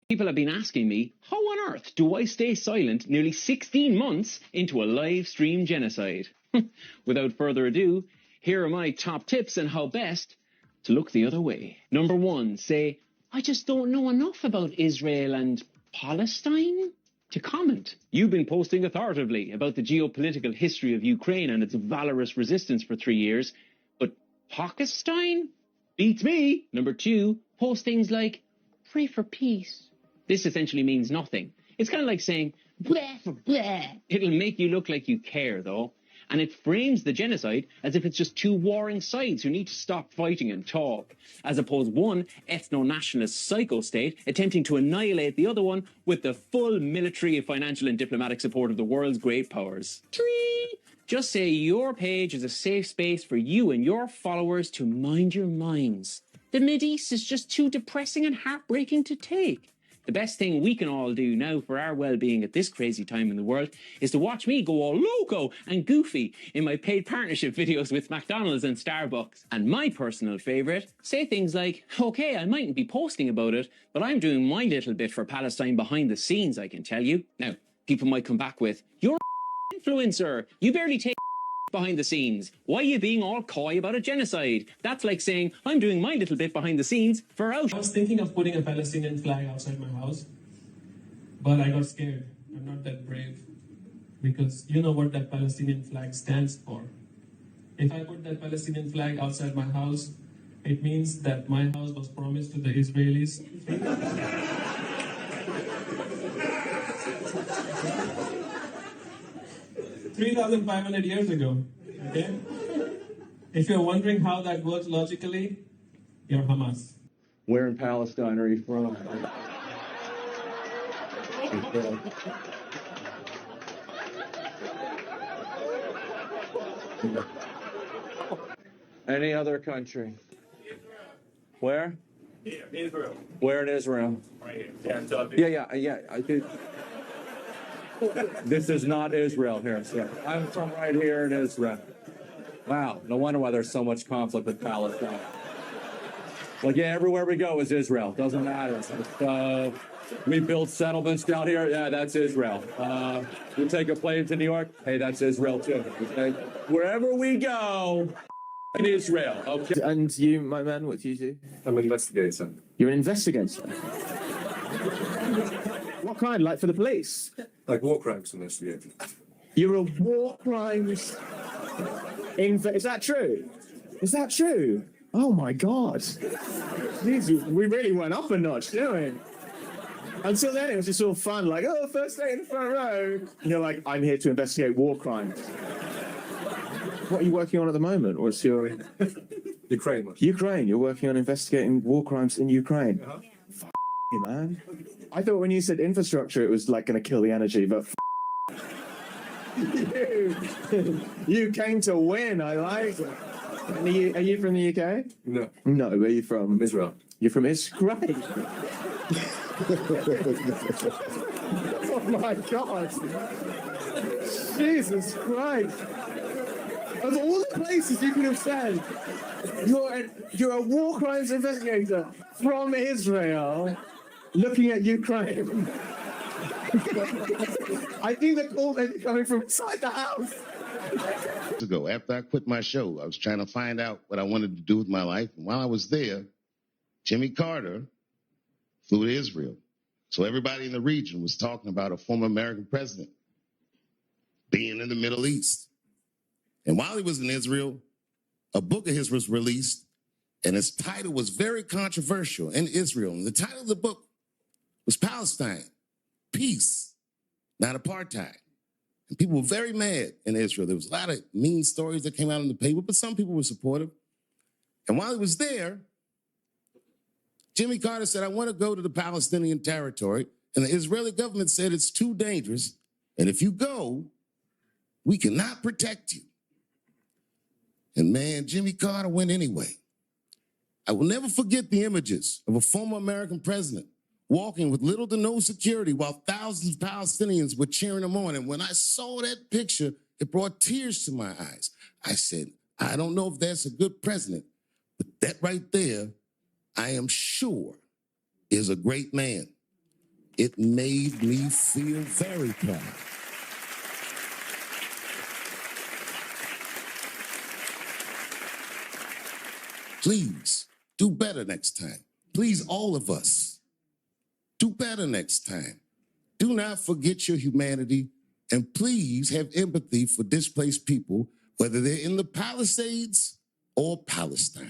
People have been asking me, how on earth do I stay silent nearly 16 months into a live stream genocide? Without further ado, here are my top tips on how best to look the other way. Number 1, say, I just don't know enough about Israel and Palestine to comment. You've been posting authoritatively about the geopolitical history of Ukraine and its valorous resistance for 3 years, but Pakistan? Beats me. Number 2, post things like, pray for peace. This essentially means nothing. It's kind of like saying, bleh for bleh. It'll make you look like you care, though. And it frames the genocide as if it's just two warring sides who need to stop fighting and talk, as opposed one ethno-nationalist psycho-state attempting to annihilate the other one with the full military, financial and diplomatic support of the world's great powers. Tree! Just say your page is a safe space for you and your followers to mind your minds. The Mideast is just too depressing and heartbreaking to take. The best thing we can all do now for our well-being at this crazy time in the world is to watch me go all loco and goofy in my paid partnership videos with McDonald's and Starbucks. And my personal favourite, say things like, okay, I mightn't be posting about it, but I'm doing my little bit for Palestine behind the scenes, I can tell you. Now, people might come back with, you're an influencer, you barely take behind the scenes. Why are you being all coy about a genocide? That's like saying, I'm doing my little bit behind the scenes for out. I was thinking of putting a Palestinian flag outside my house, but I got scared. I'm not that brave, because you know what that Palestinian flag stands for. If I put that Palestinian flag outside my house, it means that my house was promised to the Israelis 3,500 years ago, okay? If you're wondering how that works logically, you're Hamas. Where in Palestine are you from? Any other country? Where? Yeah, Israel. Where in Israel? Right here. Yeah. I did. This is not Israel here. So I'm from right here in Israel. Wow, no wonder why there's so much conflict with Palestine. Like, yeah, everywhere we go is Israel. Doesn't matter. We build settlements down here. Yeah, that's Israel. We take a plane to New York. Hey, that's Israel too. Okay? Wherever we go, in Israel. Okay. And you, my man, what do you do? I'm an investigator. You're an investigator? What kind? Like for the police? Like war crimes investigator. You're a war crimes... Is that true? Is that true? Oh my God. Jeez, we really went up a notch, didn't we? Until then, it was just all fun, like, oh, first day in the front row. And you're like, I'm here to investigate war crimes. What are you working on at the moment? What's your... Ukraine. Ukraine. You're working on investigating war crimes in Ukraine. F you, man. I thought when you said infrastructure, it was like going to kill the energy, but you came to win. I like it. And are you from the UK? No. No, where are you from? Israel. You're from Israel? Oh my God. Jesus Christ. Of all the places you could have said, you're a war crimes investigator from Israel looking at Ukraine. I think the call may be coming from inside the house. Ago, after I quit my show, I was trying to find out what I wanted to do with my life. And while I was there, Jimmy Carter flew to Israel. So everybody in the region was talking about a former American president being in the Middle East. And while he was in Israel, a book of his was released, and its title was very controversial in Israel. And the title of the book was Palestine, Peace, Not Apartheid. And people were very mad in Israel. There was a lot of mean stories that came out in the paper, but some people were supportive. And while he was there, Jimmy Carter said, I want to go to the Palestinian territory. And the Israeli government said it's too dangerous. And if you go, we cannot protect you. And man, Jimmy Carter went anyway. I will never forget the images of a former American president walking with little to no security while thousands of Palestinians were cheering him on. And when I saw that picture, it brought tears to my eyes. I said, I don't know if that's a good president, but that right there, I am sure, is a great man. It made me feel very proud. Please do better next time. Please, all of us, do better next time. Do not forget your humanity, and please have empathy for displaced people, whether they're in the Palisades or Palestine.